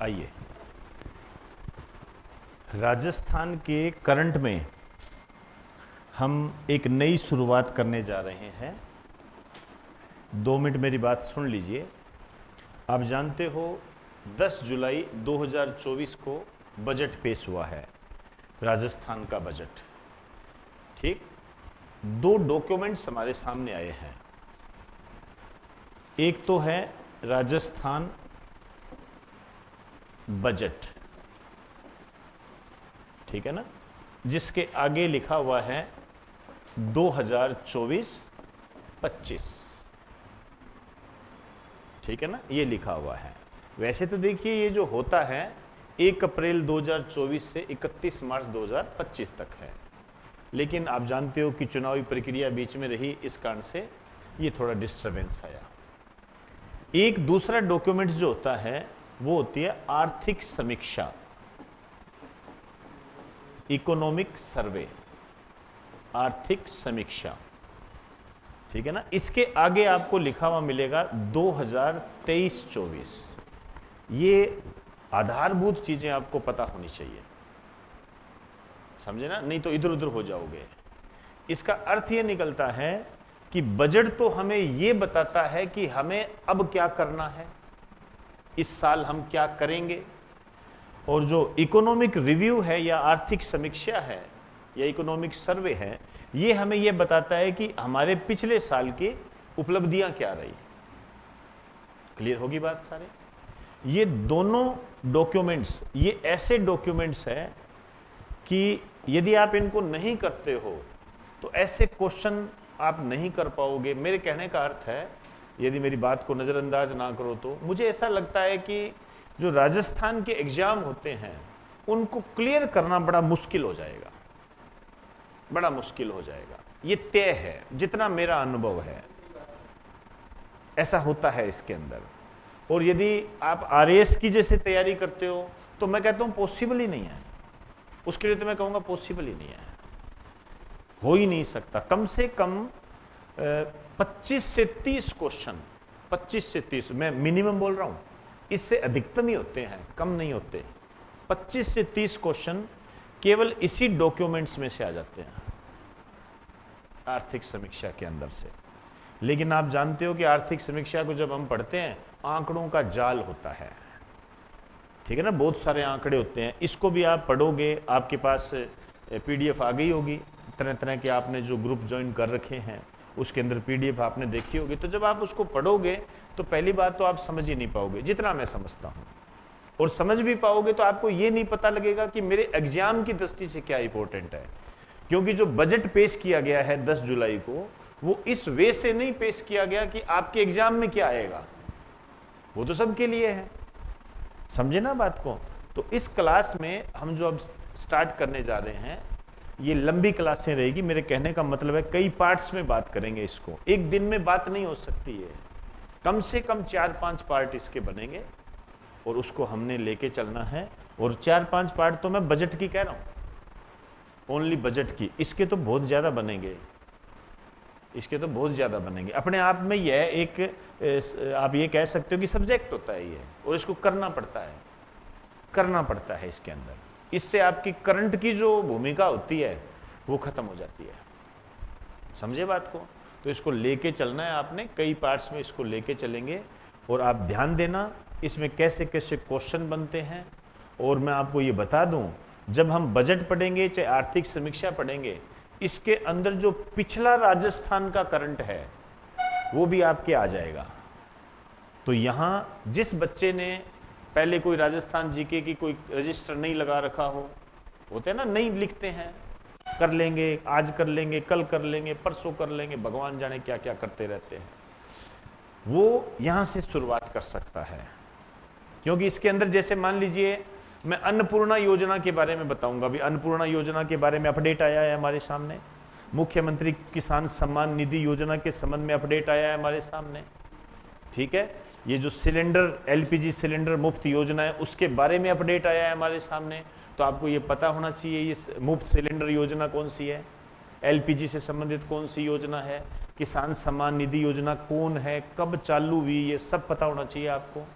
आइए, राजस्थान के करंट में हम एक नई शुरुआत करने जा रहे हैं। 2 मिनट मेरी बात सुन लीजिए। आप जानते हो 10 जुलाई 2024 को बजट पेश हुआ है, राजस्थान का बजट। ठीक, 2 डॉक्यूमेंट्स हमारे सामने आए हैं। एक तो है राजस्थान बजट, ठीक है ना, जिसके आगे लिखा हुआ है 2024-25, ठीक है ना, ये लिखा हुआ है। वैसे तो देखिए ये जो होता है 1 अप्रैल 2024 से 31 मार्च 2025 तक है, लेकिन आप जानते हो कि चुनावी प्रक्रिया बीच में रही, इस कारण से ये थोड़ा डिस्टरबेंस आया। एक दूसरा डॉक्यूमेंट जो होता है वो होती है आर्थिक समीक्षा, इकोनॉमिक सर्वे, आर्थिक समीक्षा, ठीक है ना। इसके आगे आपको लिखा हुआ मिलेगा 2023-24। ये आधारभूत चीजें आपको पता होनी चाहिए, समझे ना, नहीं तो इधर उधर हो जाओगे। इसका अर्थ ये निकलता है कि बजट तो हमें ये बताता है कि हमें अब क्या करना है, इस साल हम क्या करेंगे, और जो इकोनॉमिक रिव्यू है या आर्थिक समीक्षा है या इकोनॉमिक सर्वे है, ये हमें ये बताता है कि हमारे पिछले साल की उपलब्धियां क्या रही। क्लियर होगी बात सारे। ये दोनों डॉक्यूमेंट्स, ये ऐसे डॉक्यूमेंट्स हैं कि यदि आप इनको नहीं करते हो तो ऐसे क्वेश्चन आप नहीं कर पाओगे। मेरे कहने का अर्थ है, यदि मेरी बात को नजरअंदाज ना करो तो मुझे ऐसा लगता है कि जो राजस्थान के एग्जाम होते हैं उनको क्लियर करना बड़ा मुश्किल हो जाएगा, बड़ा मुश्किल हो जाएगा। ये तय है, जितना मेरा अनुभव है ऐसा होता है इसके अंदर। और यदि आप आरएएस की जैसे तैयारी करते हो तो मैं कहता हूं पॉसिबल ही नहीं है, उसके लिए तो मैं कहूंगा पॉसिबल ही नहीं है, हो ही नहीं सकता। कम से कम 25 से 30 क्वेश्चन, 25 से 30 मैं मिनिमम बोल रहा हूं, इससे अधिकतम ही होते हैं, कम नहीं होते। 25 से 30 क्वेश्चन केवल इसी डॉक्यूमेंट्स में से आ जाते हैं, आर्थिक समीक्षा के अंदर से। लेकिन आप जानते हो कि आर्थिक समीक्षा को जब हम पढ़ते हैं, आंकड़ों का जाल होता है, ठीक है ना, बहुत सारे आंकड़े होते हैं। इसको भी आप पढ़ोगे, आपके पास पीडीएफ आ गई होगी, तरह तरह के आपने जो ग्रुप ज्वाइन कर रखे हैं उसके अंदर पीडीएफ आपने देखी होगी। तो जब आप उसको पढ़ोगे तो पहली बात तो आप समझ ही नहीं पाओगे, जितना मैं समझता हूं, और समझ भी पाओगे तो आपको ये नहीं पता लगेगा कि मेरे एग्जाम की दृष्टि से क्या इंपॉर्टेंट है। क्योंकि जो बजट पेश किया गया है 10 जुलाई को, वो इस वे से नहीं पेश किया गया कि आपके एग्जाम में क्या आएगा, वो तो सबके लिए है, समझे ना बात को। तो इस क्लास में हम जो अब स्टार्ट करने जा रहे हैं, ये लंबी क्लासें रहेगी। मेरे कहने का मतलब है कई पार्ट्स में बात करेंगे इसको, एक दिन में बात नहीं हो सकती है, कम से कम 4-5 पार्ट इसके बनेंगे और उसको हमने लेके चलना है। और 4-5 पार्ट तो मैं बजट की कह रहा हूं, ओनली बजट की, इसके तो बहुत ज्यादा बनेंगे, इसके तो बहुत ज्यादा बनेंगे। अपने आप में यह एक, आप ये कह सकते हो कि सब्जेक्ट होता है ये, और इसको करना पड़ता है, करना पड़ता है इसके अंदर। इससे आपकी करंट की जो भूमिका होती है वो खत्म हो जाती है, समझे बात को। तो इसको लेके चलना है आपने, कई पार्ट्स में इसको लेके चलेंगे। और आप ध्यान देना इसमें कैसे कैसे क्वेश्चन बनते हैं। और मैं आपको ये बता दूं, जब हम बजट पढ़ेंगे चाहे आर्थिक समीक्षा पढ़ेंगे, इसके अंदर जो पिछला राजस्थान का करंट है वो भी आपके आ जाएगा। तो यहां जिस बच्चे ने पहले कोई राजस्थान जीके की कोई रजिस्टर नहीं लगा रखा हो, होते हैं ना, नहीं लिखते हैं, कर लेंगे, आज कर लेंगे, कल कर लेंगे, परसों कर लेंगे, भगवान जाने क्या क्या करते रहते हैं, वो यहां से शुरुआत कर सकता है। क्योंकि इसके अंदर जैसे मान लीजिए मैं अन्नपूर्णा योजना के बारे में बताऊंगा। अभी अन्नपूर्णा योजना के बारे में अपडेट आया है हमारे सामने, मुख्यमंत्री किसान सम्मान निधि योजना के संबंध में अपडेट आया है हमारे सामने, ठीक है। ये जो सिलेंडर, एलपीजी सिलेंडर मुफ्त योजना है, उसके बारे में अपडेट आया है हमारे सामने। तो आपको ये पता होना चाहिए ये मुफ्त सिलेंडर योजना कौन सी है, एलपीजी से संबंधित कौन सी योजना है, किसान सम्मान निधि योजना कौन है, कब चालू हुई, ये सब पता होना चाहिए आपको।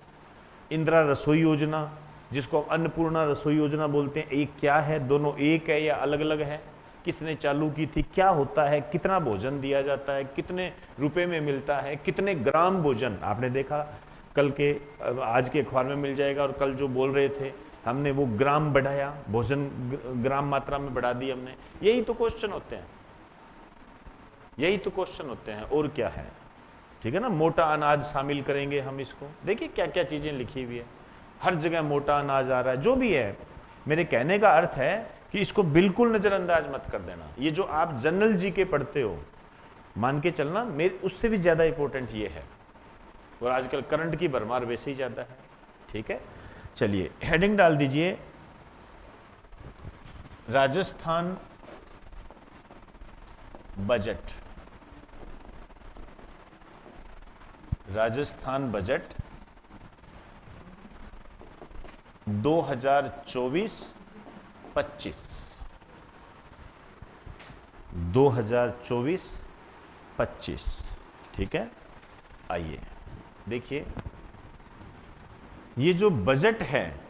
इंदिरा रसोई योजना, जिसको हम अन्नपूर्णा रसोई योजना बोलते हैं, एक क्या है, दोनों एक है या अलग अलग है, किसने चालू की थी, क्या होता है, कितना भोजन दिया जाता है, कितने रुपए में मिलता है, कितने ग्राम भोजन, आपने देखा कल के आज के अखबार में मिल जाएगा, और कल जो बोल रहे थे हमने वो ग्राम बढ़ाया, भोजन ग्राम मात्रा में बढ़ा दी हमने। यही तो क्वेश्चन होते हैं, यही तो क्वेश्चन होते हैं, और क्या है, ठीक है ना। मोटा अनाज शामिल करेंगे हम इसको, देखिए क्या क्या चीजें लिखी हुई है, हर जगह मोटा अनाज आ रहा है, जो भी है। मेरे कहने का अर्थ है कि इसको बिल्कुल नजरअंदाज मत कर देना। ये जो आप जनरल जी के पढ़ते हो, मान के चलना मेरे उससे भी ज्यादा इंपॉर्टेंट ये है, और आजकल करंट की भरमार वैसे ही ज्यादा है, ठीक है। चलिए हेडिंग डाल दीजिए, राजस्थान बजट, राजस्थान बजट 2024-25, 2024-25, ठीक है। आइए देखिए, ये जो बजट है,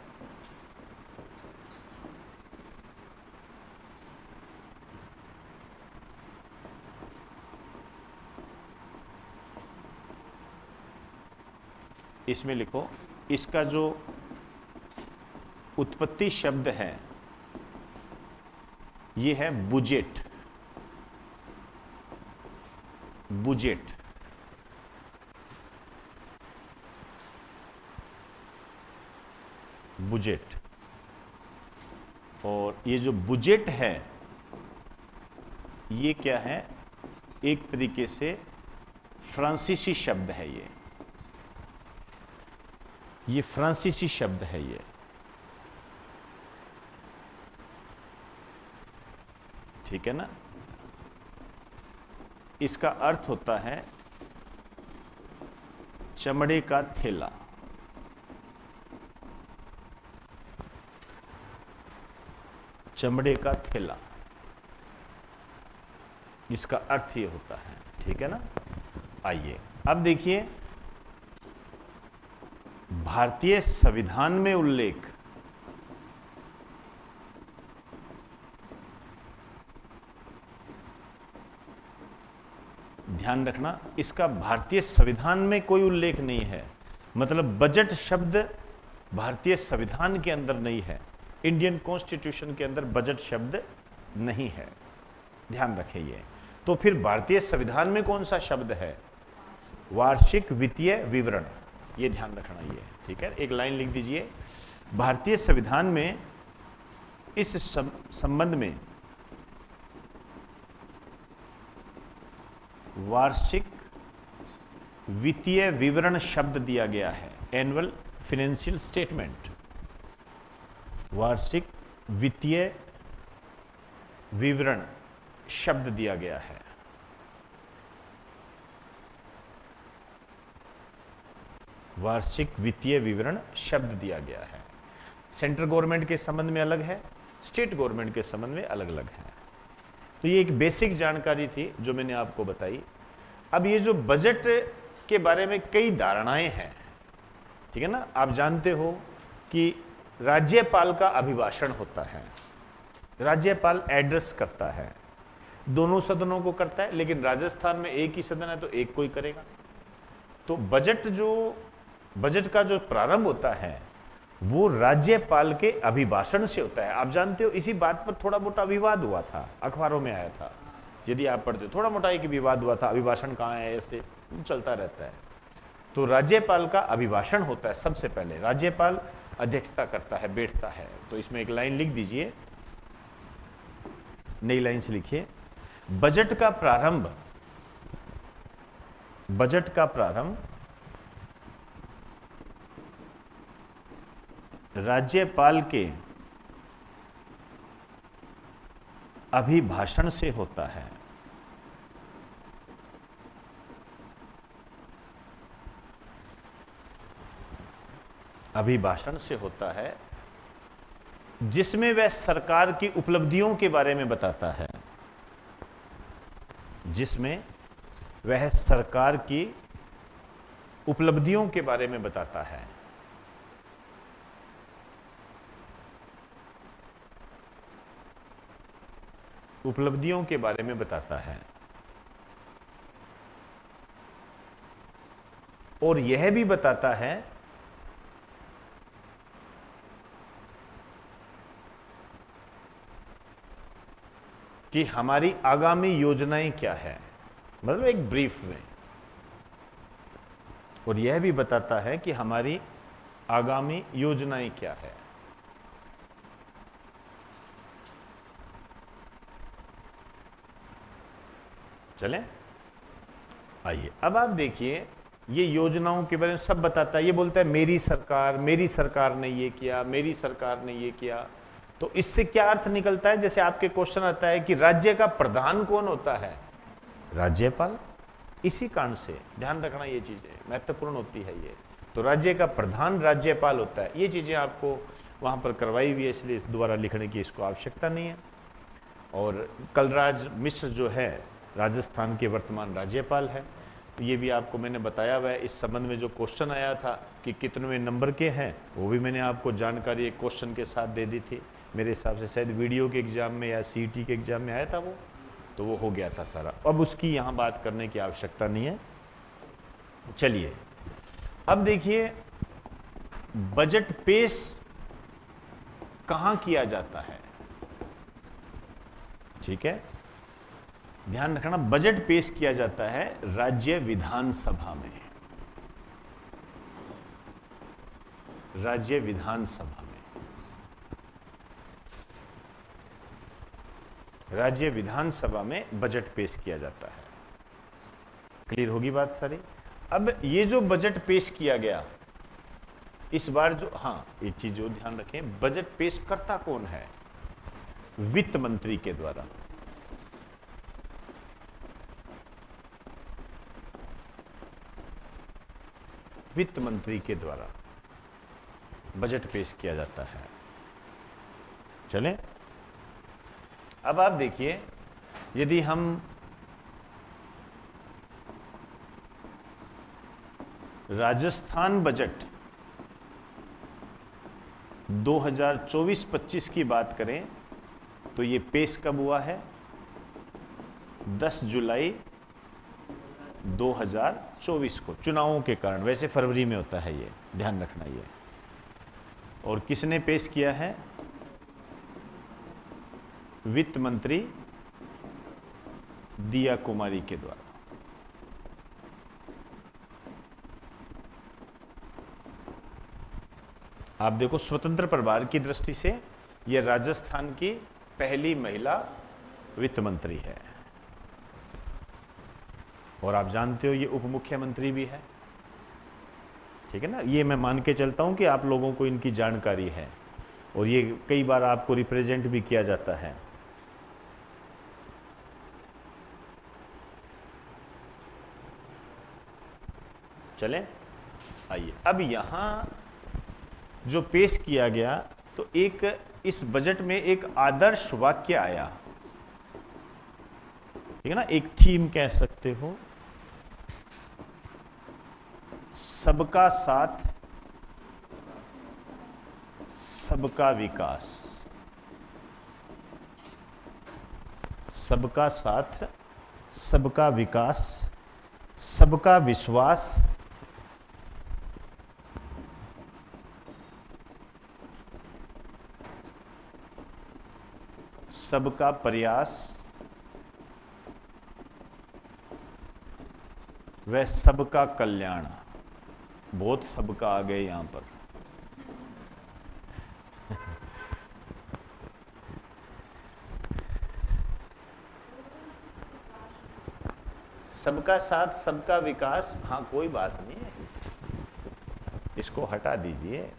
इसमें लिखो, इसका जो उत्पत्ति शब्द है ये है बुजेट, बुजेट। बुजेट, और ये जो बुजेट है ये क्या है, एक तरीके से फ्रांसीसी शब्द है, ये फ्रांसीसी शब्द है ये, ठीक है ना। इसका अर्थ होता है चमड़े का थैला, चमड़े का थैला, इसका अर्थ ये होता है, ठीक है ना। आइए अब देखिए, भारतीय संविधान में उल्लेख, ध्यान रखना, इसका भारतीय संविधान में कोई उल्लेख नहीं है, मतलब बजट शब्द भारतीय संविधान के अंदर नहीं है, इंडियन कॉन्स्टिट्यूशन के अंदर बजट शब्द नहीं है, ध्यान रखें ये। तो फिर भारतीय संविधान में कौन सा शब्द है, वार्षिक वित्तीय विवरण, ये ध्यान रखना ये, ठीक है। एक लाइन लिख दीजिए, भारतीय संविधान में इस संबंध में वार्षिक वित्तीय विवरण शब्द दिया गया है, एनुअल फाइनेंशियल स्टेटमेंट, वार्षिक वित्तीय विवरण शब्द दिया गया है। वार्षिक वित्तीय विवरण शब्द दिया गया है। सेंट्रल गवर्नमेंट के संबंध में अलग है, स्टेट गवर्नमेंट के संबंध में अलग अलग है। तो ये एक बेसिक जानकारी थी जो मैंने आपको बताई। अब ये जो बजट के बारे में कई धारणाएं हैं, ठीक है ना। आप जानते हो कि राज्यपाल का अभिभाषण होता है, राज्यपाल एड्रेस करता है, दोनों सदनों को करता है, लेकिन राजस्थान में एक ही सदन है तो एक कोई करेगा। तो बजट का जो प्रारंभ होता है वो राज्यपाल के अभिभाषण से होता है। आप जानते हो इसी बात पर थोड़ा मोटा विवाद हुआ था, अखबारों में आया था, यदि आप पढ़ते हो, थोड़ा मोटा एक विवाद हुआ था, अभिभाषण कहाँ है, ऐसे चलता रहता है। तो राज्यपाल का अभिभाषण होता है, सबसे पहले राज्यपाल अध्यक्षता करता है, बैठता है। तो इसमें एक लाइन लिख दीजिए, नई लाइन से लिखिए, बजट का प्रारंभ, बजट का प्रारंभ राज्यपाल के अभिभाषण से होता है। अभिभाषण से होता है, जिसमें वह सरकार की उपलब्धियों के बारे में बताता है, जिसमें वह सरकार की उपलब्धियों के बारे में बताता है। उपलब्धियों के बारे में बताता है और यह भी बताता है कि हमारी आगामी योजनाएं क्या है, मतलब एक ब्रीफ में, और यह भी बताता है कि हमारी आगामी योजनाएं क्या है। चलें, आइए अब आप देखिए, ये योजनाओं के बारे में सब बताता है। ये बोलता है मेरी सरकार ने ये किया, मेरी सरकार ने ये किया। तो इससे क्या अर्थ निकलता है? जैसे आपके क्वेश्चन आता है कि राज्य का प्रधान कौन होता है? राज्यपाल। इसी कारण से ध्यान रखना, ये चीजें महत्वपूर्ण होती है। ये तो राज्य का प्रधान राज्यपाल होता है। ये चीजें आपको वहां पर करवाई हुई है, इसलिए दोबारा लिखने की इसको आवश्यकता नहीं है। और कलराज मिश्र जो है राजस्थान के वर्तमान राज्यपाल है। तो ये भी आपको मैंने बताया हुआ है। इस संबंध में जो क्वेश्चन आया था कि कितने नंबर के हैं, वो भी मैंने आपको जानकारी एक क्वेश्चन के साथ दे दी थी। मेरे हिसाब से शायद वीडियो के एग्जाम में या सीईटी के एग्जाम में आया था वो, तो वो हो गया था सारा। अब उसकी यहाँ बात करने की आवश्यकता नहीं है। चलिए अब देखिए, बजट पेश कहाँ किया जाता है? ठीक है, ध्यान रखना, बजट पेश किया जाता है राज्य विधानसभा में। राज्य विधानसभा में, राज्य विधानसभा में बजट पेश किया जाता है। क्लियर होगी बात सारी? अब ये जो बजट पेश किया गया इस बार, जो हाँ एक चीज जो ध्यान रखें, बजट पेश करता कौन है? वित्त मंत्री के द्वारा। वित्त मंत्री के द्वारा बजट पेश किया जाता है। चलें, अब आप देखिए, यदि हम राजस्थान बजट 2024-25 की बात करें तो ये पेश कब हुआ है? 10 जुलाई 2024 को, चुनावों के कारण। वैसे फरवरी में होता है ये, ध्यान रखना ये। और किसने पेश किया है? वित्त मंत्री दिया कुमारी के द्वारा। आप देखो, स्वतंत्र प्रभार की दृष्टि से यह राजस्थान की पहली महिला वित्त मंत्री है। और आप जानते हो ये उप मुख्यमंत्री भी है। ठीक है ना, ये मैं मान के चलता हूं कि आप लोगों को इनकी जानकारी है और ये कई बार आपको रिप्रेजेंट भी किया जाता है। चलें, आइए अब यहां जो पेश किया गया, तो एक इस बजट में एक आदर्श वाक्य आया। ठीक है ना, एक थीम कह सकते हो, सबका साथ सबका विकास। सबका साथ सबका विकास, सबका विश्वास, सबका प्रयास व सबका कल्याण। बहुत सबका आ गए यहां पर। सबका साथ सबका विकास, हाँ कोई बात नहीं है, इसको हटा दीजिए।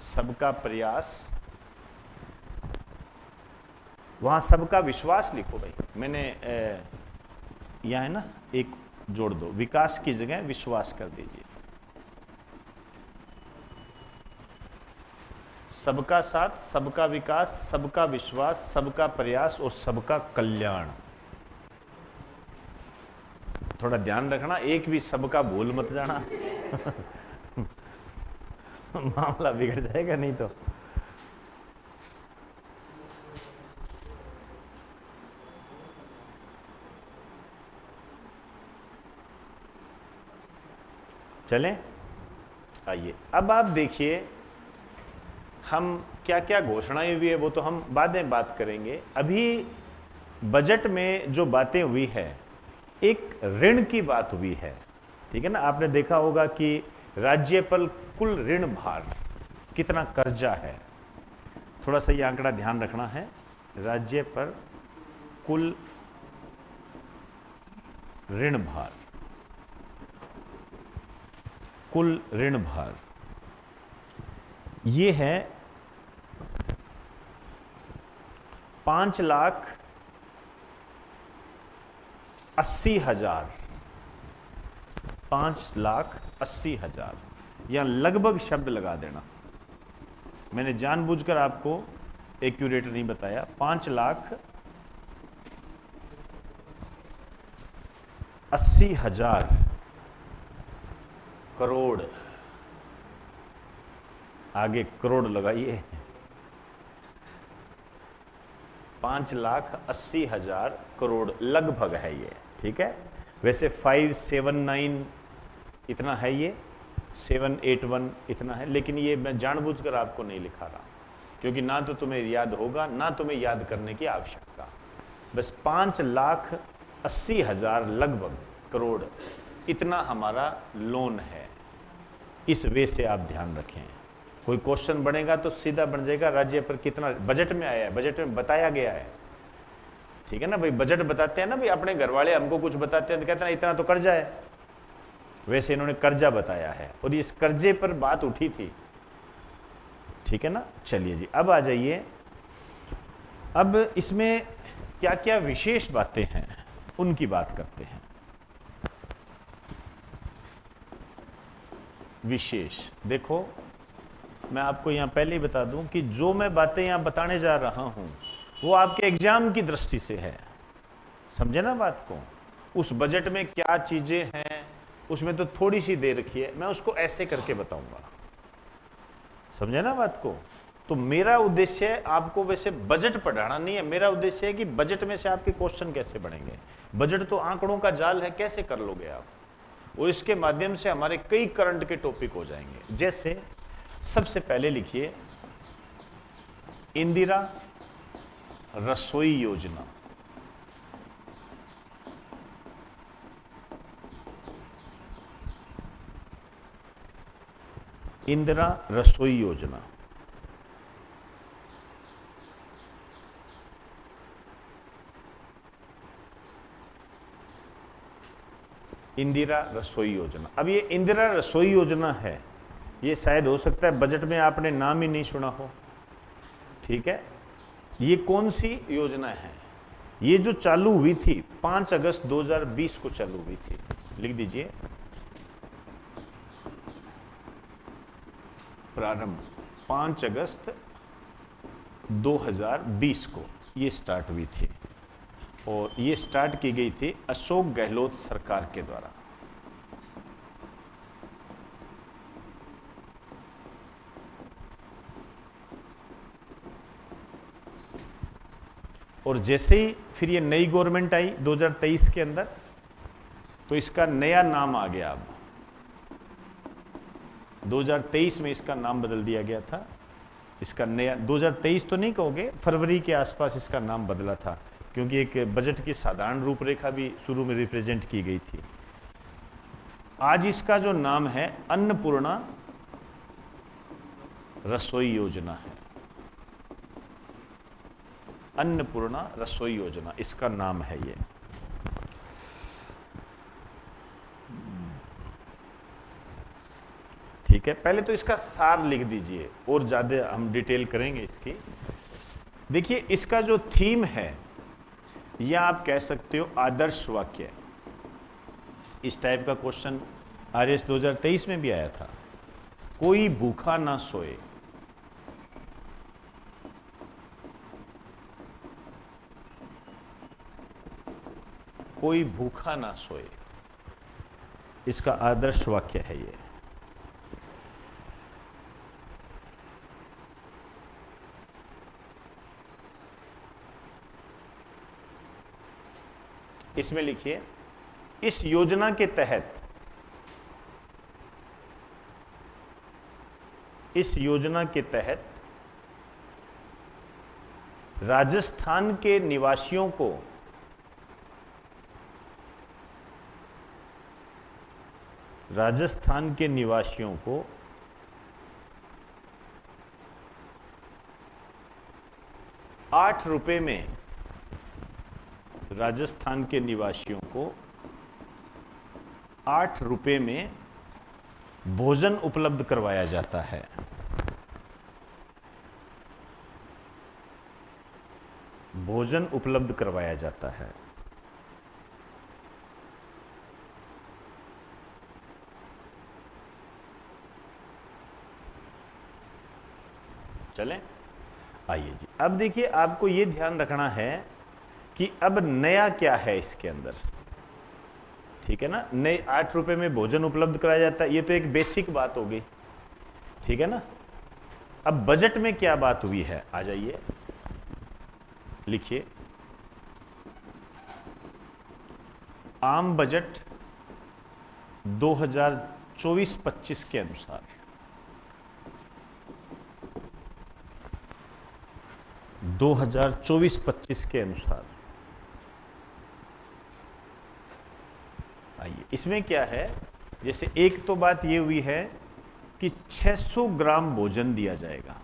सबका प्रयास, वहां सबका विश्वास लिखो भाई। मैंने यहां है ना, एक जोड़ दो, विकास की जगह विश्वास कर दीजिए। सबका साथ सबका विकास, सबका विश्वास, सबका प्रयास और सबका कल्याण। थोड़ा ध्यान रखना, एक भी सबका भूल मत जाना। मामला बिगड़ जाएगा नहीं तो। चलें, आइए अब आप देखिए हम क्या क्या घोषणाएं हुई है वो तो हम बाद में बात करेंगे। अभी बजट में जो बातें हुई है, एक ऋण की बात हुई है, ठीक है ना। आपने देखा होगा कि राज्य पर कुल ऋण भार कितना कर्जा है, थोड़ा सा ये आंकड़ा ध्यान रखना है। राज्य पर कुल ऋण भार, कुल ऋण भार ये है 5,80,000, 5,80,000, या लगभग शब्द लगा देना, मैंने जानबूझकर आपको एक्यूरेट नहीं बताया। 5,80,000 करोड़, आगे करोड़ लगाइए, 5,80,000 करोड़ लगभग है ये, ठीक है। वैसे 579 इतना है, ये 781 इतना है, लेकिन ये मैं जानबूझकर आपको नहीं लिखा रहा क्योंकि ना तो तुम्हें याद होगा ना तुम्हें याद करने की आवश्यकता। बस 5,80,000 लगभग करोड़ इतना हमारा लोन है। इस वे से आप ध्यान रखें, कोई क्वेश्चन बनेगा तो सीधा बन जाएगा राज्य पर कितना बजट में आया है, बजट में बताया गया है, ठीक है ना भाई। बजट बताते हैं ना भाई, अपने घर वाले हमको कुछ बताते हैं तो कहते हैं इतना तो कर्जा है, वैसे इन्होंने कर्जा बताया है और इस कर्जे पर बात उठी थी, ठीक है ना। चलिए जी अब आ जाइए, अब इसमें क्या क्या विशेष बातें हैं उनकी बात करते हैं। विशेष देखो, मैं आपको यहां पहले ही बता दूं कि जो मैं बातें यहां बताने जा रहा हूं वो आपके एग्जाम की दृष्टि से है, समझे ना बात को। उस बजट में क्या चीजें हैं उसमें तो थोड़ी सी दे रखी है, मैं उसको ऐसे करके बताऊंगा, समझे ना बात को। तो मेरा उद्देश्य आपको वैसे बजट पढ़ाना नहीं है, मेरा उद्देश्य है कि बजट में से आपके क्वेश्चन कैसे बनेंगे। बजट तो आंकड़ों का जाल है, कैसे कर लोगे आप, और इसके माध्यम से हमारे कई करंट के टॉपिक हो जाएंगे। जैसे सबसे पहले लिखिए इंदिरा रसोई योजना, इंदिरा रसोई योजना। इंदिरा रसोई योजना, अब ये इंदिरा रसोई योजना है, ये शायद हो सकता है बजट में आपने नाम ही नहीं सुना हो, ठीक है। ये कौन सी योजना है, ये जो चालू हुई थी 5 अगस्त 2020 को चालू हुई थी, लिख दीजिए प्रारंभ 5 अगस्त 2020 को ये स्टार्ट हुई थी, और ये स्टार्ट की गई थी अशोक गहलोत सरकार के द्वारा। और जैसे ही फिर ये नई गवर्नमेंट आई 2023 के अंदर, तो इसका नया नाम आ गया। अब 2023 में इसका नाम बदल दिया गया था, इसका नया 2023 तो नहीं कहोगे, फरवरी के आसपास इसका नाम बदला था, क्योंकि एक बजट की साधारण रूपरेखा भी शुरू में रिप्रेजेंट की गई थी। आज इसका जो नाम है अन्नपूर्णा रसोई योजना है, अन्नपूर्णा रसोई योजना इसका नाम है ये। ठीक है, पहले तो इसका सार लिख दीजिए और ज्यादा हम डिटेल करेंगे इसकी। देखिए इसका जो थीम है, या आप कह सकते हो आदर्श वाक्य, इस टाइप का क्वेश्चन आरएस 2023 में भी आया था। कोई भूखा ना सोए, कोई भूखा ना सोए, इसका आदर्श वाक्य है ये। इसमें लिखिए इस योजना के तहत इस योजना के तहत राजस्थान के निवासियों को राजस्थान के निवासियों को ₹8 में राजस्थान के निवासियों को ₹8 में भोजन उपलब्ध करवाया जाता है। भोजन उपलब्ध करवाया जाता है। चलें, आइए जी। अब देखिए, आपको यह ध्यान रखना है कि अब नया क्या है इसके अंदर, ठीक है ना। नए ₹8 में भोजन उपलब्ध कराया जाता है, ये तो एक बेसिक बात हो गई, ठीक है ना। अब बजट में क्या बात हुई है, आ जाइए लिखिए। आम बजट 2024-25 के अनुसार 2024-25 के अनुसार आइए, इसमें क्या है, जैसे एक तो बात ये हुई है कि 600 ग्राम भोजन दिया जाएगा।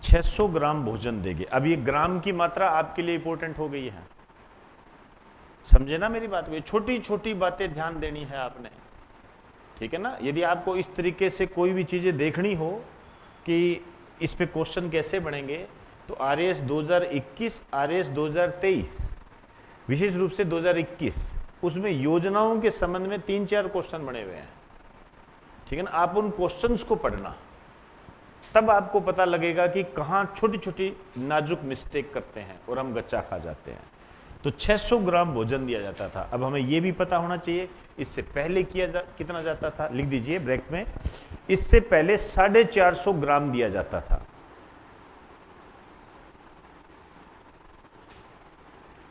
₹600 ग्राम भोजन देंगे। अब ये ग्राम की मात्रा आपके लिए इंपॉर्टेंट हो गई है, समझे ना मेरी बात को। छोटी छोटी बातें ध्यान देनी है आपने, ठीक है ना। यदि आपको इस तरीके से कोई भी चीजें देखनी हो कि इस पे क्वेश्चन कैसे बनेंगे, तो RAS 2021, RAS 2023, विशेष रूप से 2021, उसमें योजनाओं के संबंध में 3-4 क्वेश्चन बने हुए हैं, ठीक है ना। आप उन क्वेश्चंस को पढ़ना, तब आपको पता लगेगा कि कहां छोटी छोटी नाजुक मिस्टेक करते हैं और हम गच्चा खा जाते हैं। तो 600 ग्राम भोजन दिया जाता था। अब हमें यह भी पता होना चाहिए इससे पहले कितना जाता था, लिख दीजिए ब्रैकेट में। इससे पहले 450 ग्राम दिया जाता था।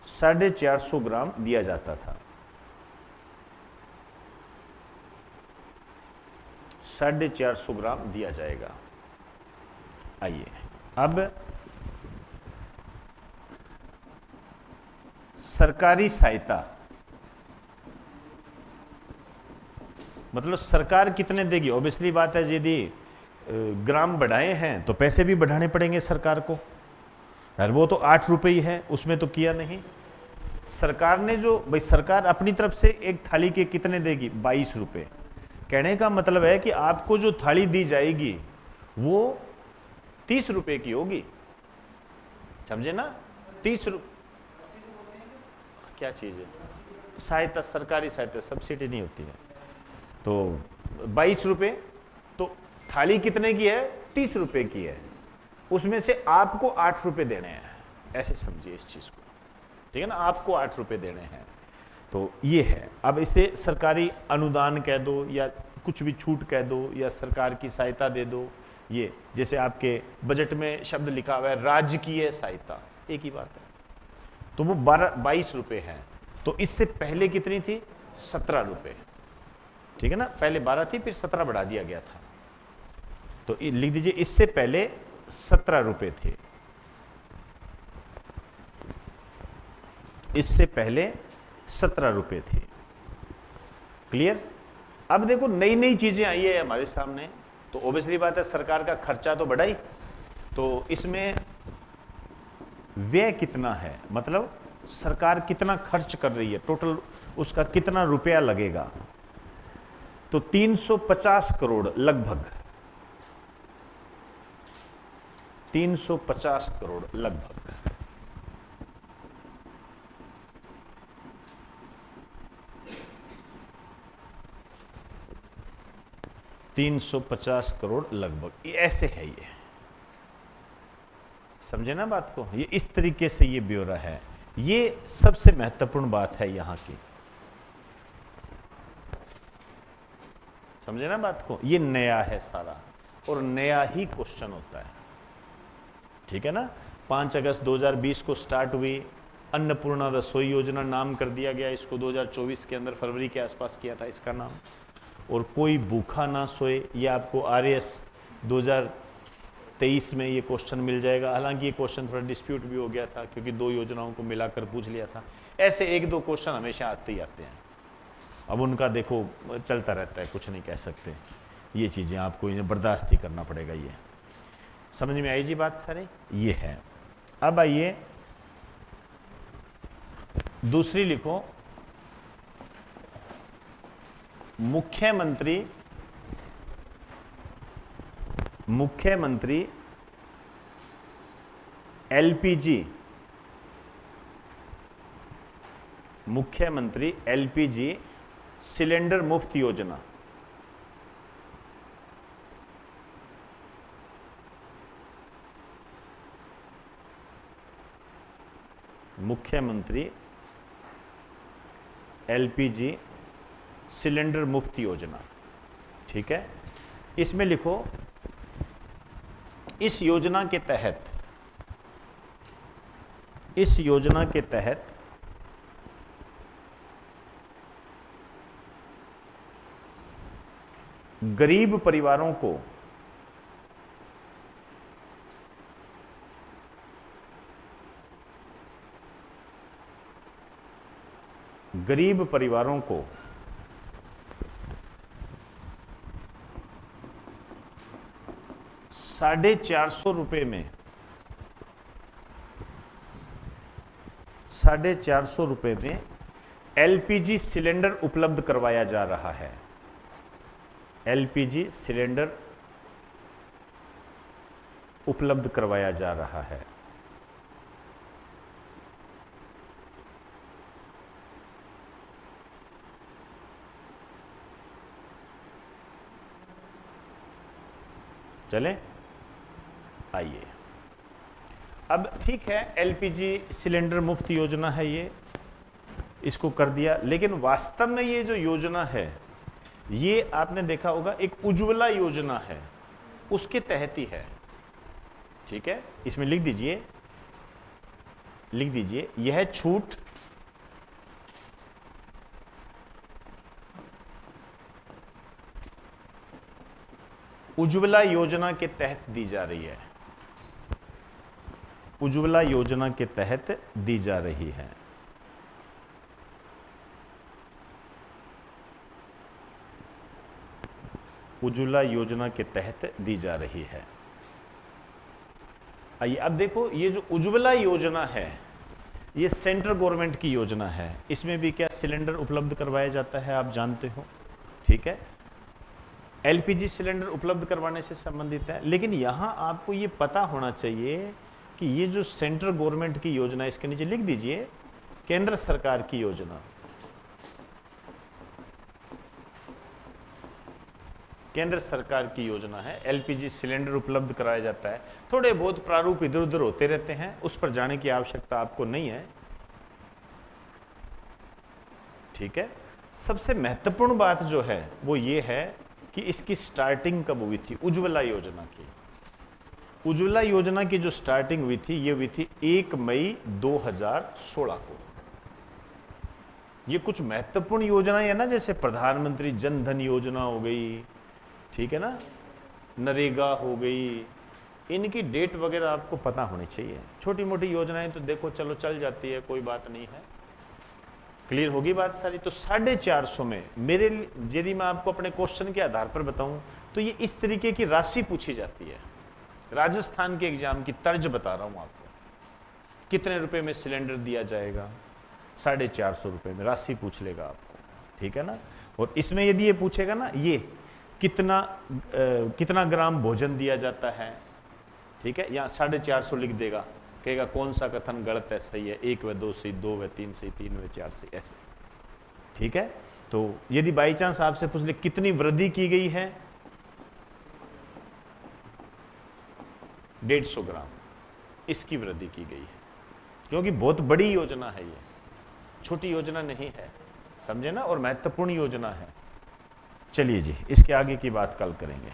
450 ग्राम दिया जाता था। 450 ग्राम दिया जाएगा। आइए, अब सरकारी सहायता, मतलब सरकार कितने देगी। ऑब्वियसली बात है, यदि ग्राम बढ़ाए हैं तो पैसे भी बढ़ाने पड़ेंगे सरकार को यार। वो तो ₹8 ही है, उसमें तो किया नहीं सरकार ने। जो भाई सरकार अपनी तरफ से एक थाली के कितने देगी, ₹22। कहने का मतलब है कि आपको जो थाली दी जाएगी वो ₹30 की होगी, समझे ना। 30 रुपये क्या चीज है, सहायता, सरकारी सहायता, सब्सिडी नहीं होती है। तो ₹22, तो थाली कितने की है, ₹30 की है, उसमें से आपको ₹8 देने हैं, ऐसे समझिए इस चीज को, ठीक है ना। आपको ₹8 देने हैं, तो ये है। अब इसे सरकारी अनुदान कह दो या कुछ भी छूट कह दो या सरकार की सहायता दे दो, ये जैसे आपके बजट में शब्द लिखा हुआ है राजकीय सहायता, एक ही बात है। तो वो ₹22 है। तो इससे पहले कितनी थी, ₹17, ठीक है ना। पहले 12 थी, फिर 17 बढ़ा दिया गया था। तो लिख दीजिए, इससे पहले ₹17 थे, इससे पहले ₹17 थे। क्लियर। अब देखो नई नई चीजें आई है हमारे सामने, तो ऑब्वियसली बात है सरकार का खर्चा तो बढ़ा ही। तो इसमें व्यय कितना है, मतलब सरकार कितना खर्च कर रही है, टोटल उसका कितना रुपया लगेगा। तो 350 करोड़ लगभग, 350 करोड़ लगभग। $350 करोड़ लगभग, ऐसे है ये, समझे ना बात को। ये इस तरीके से ये ब्यौरा है। ये सबसे महत्वपूर्ण बात है यहां की, समझे ना बात को। ये नया है सारा, और नया ही क्वेश्चन होता है, ठीक है ना। 5 अगस्त 2020 को स्टार्ट हुई, अन्नपूर्णा रसोई योजना नाम कर दिया गया इसको, 2024 के अंदर फरवरी के आसपास किया था इसका नाम। और कोई भूखा ना सोए, ये आपको RAS 2023 में ये क्वेश्चन मिल जाएगा। हालांकि ये क्वेश्चन थोड़ा डिस्प्यूट भी हो गया था क्योंकि 2 योजनाओं को मिलाकर पूछ लिया था। ऐसे 1-2 क्वेश्चन हमेशा आते ही आते हैं। अब उनका देखो चलता रहता है, कुछ नहीं कह सकते। ये चीज़ें आपको इन्हें बर्दाश्त ही करना पड़ेगा। ये समझ में आई जी बात सारे? ये है। अब आइए दूसरी लिखो, मुख्यमंत्री LPG सिलेंडर मुफ्त योजना। मुख्यमंत्री LPG सिलेंडर मुफ्त योजना, ठीक है। इसमें लिखो, इस योजना के तहत गरीब परिवारों को ₹450 में 450 रुपए में LPG सिलेंडर उपलब्ध करवाया जा रहा है। LPG सिलेंडर उपलब्ध करवाया जा रहा है। चले आइए, अब ठीक है, LPG सिलेंडर मुफ्त योजना है, ये इसको कर दिया। लेकिन वास्तव में ये जो योजना है, ये आपने देखा होगा एक उज्ज्वला योजना है, उसके तहत ही है। ठीक है, इसमें लिख दीजिए यह छूट उज्ज्वला योजना के तहत दी जा रही है। उज्ज्वला योजना के तहत दी जा रही है। उज्ज्वला योजना के तहत दी जा रही है। आइए अब देखो, ये जो उज्ज्वला योजना है, ये सेंट्रल गवर्नमेंट की योजना है। इसमें भी क्या सिलेंडर उपलब्ध करवाया जाता है, आप जानते हो। ठीक है, LPG सिलेंडर उपलब्ध करवाने से संबंधित है। लेकिन यहां आपको ये पता होना चाहिए कि ये जो सेंट्रल गवर्नमेंट की योजना है, इसके नीचे लिख दीजिए केंद्र सरकार की योजना। केंद्र सरकार की योजना है, LPG सिलेंडर उपलब्ध कराया जाता है। थोड़े बहुत प्रारूप इधर उधर होते रहते हैं, उस पर जाने की आवश्यकता आपको नहीं है। ठीक है, सबसे महत्वपूर्ण बात जो है वो ये है कि इसकी स्टार्टिंग कब हुई थी उज्ज्वला योजना की। उज्ज्वला योजना की जो स्टार्टिंग हुई थी, ये हुई थी 1 मई 2016 को। ये कुछ महत्वपूर्ण योजनाएं है ना, जैसे प्रधानमंत्री जन धन योजना हो गई, ठीक है ना, नरेगा हो गई, इनकी डेट वगैरह आपको पता होनी चाहिए। छोटी मोटी योजनाएं तो देखो चलो चल जाती है, कोई बात नहीं है। क्लियर होगी बात सारी। तो 450 में मेरे, यदि मैं आपको अपने क्वेश्चन के आधार पर बताऊं तो ये इस तरीके की राशि पूछी जाती है। राजस्थान के एग्जाम की तर्ज बता रहा हूं आपको। कितने रुपए में सिलेंडर दिया जाएगा, 450 रुपए में राशि पूछ लेगा आपको। ठीक है ना। और इसमें यदि ये पूछेगा ना, ये कितना ग्राम भोजन दिया जाता है, ठीक है, यहाँ 450 लिख देगा, कहेगा कौन सा कथन गलत है, सही है, 1 व 2 सही, 2 व 3 सही, 3 व 4 सही, ऐसे। ठीक है, तो यदि बाई चांस आपसे पूछ ले कितनी वृद्धि की गई है, 150 ग्राम इसकी वृद्धि की गई है, क्योंकि बहुत बड़ी योजना है ये, छोटी योजना नहीं है, समझे ना, और महत्वपूर्ण योजना है। चलिए जी, इसके आगे की बात कल करेंगे।